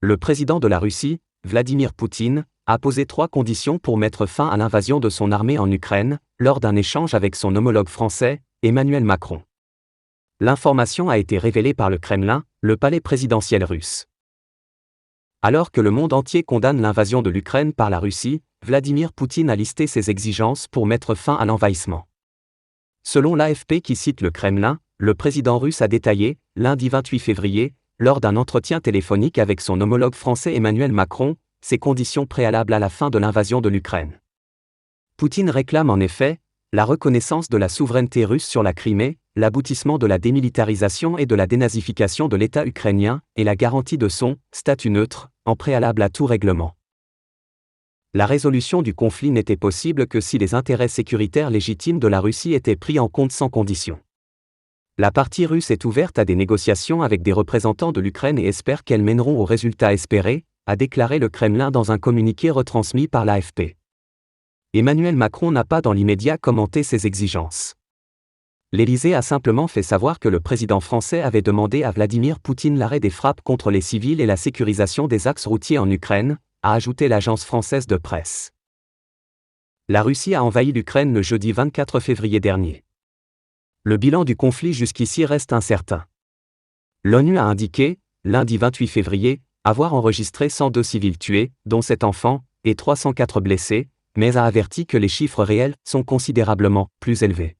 Le président de la Russie, Vladimir Poutine, a posé 3 conditions pour mettre fin à l'invasion de son armée en Ukraine, lors d'un échange avec son homologue français, Emmanuel Macron. L'information a été révélée par le Kremlin, le palais présidentiel russe. Alors que le monde entier condamne l'invasion de l'Ukraine par la Russie, Vladimir Poutine a listé ses exigences pour mettre fin à l'envahissement. Selon l'AFP qui cite le Kremlin, le président russe a détaillé, lundi 28 février, lors d'un entretien téléphonique avec son homologue français Emmanuel Macron, ses conditions préalables à la fin de l'invasion de l'Ukraine. Poutine réclame en effet la reconnaissance de la souveraineté russe sur la Crimée, l'aboutissement de la démilitarisation et de la dénazification de l'État ukrainien, et la garantie de son statut neutre, en préalable à tout règlement. La résolution du conflit n'était possible que si les intérêts sécuritaires légitimes de la Russie étaient pris en compte sans condition. La partie russe est ouverte à des négociations avec des représentants de l'Ukraine et espère qu'elles mèneront aux résultats espérés, a déclaré le Kremlin dans un communiqué retransmis par l'AFP. Emmanuel Macron n'a pas dans l'immédiat commenté ces exigences. L'Élysée a simplement fait savoir que le président français avait demandé à Vladimir Poutine l'arrêt des frappes contre les civils et la sécurisation des axes routiers en Ukraine, a ajouté l'agence française de presse. La Russie a envahi l'Ukraine le jeudi 24 février dernier. Le bilan du conflit jusqu'ici reste incertain. L'ONU a indiqué, lundi 28 février, avoir enregistré 102 civils tués, dont 7 enfants, et 304 blessés, mais a averti que les chiffres réels sont considérablement plus élevés.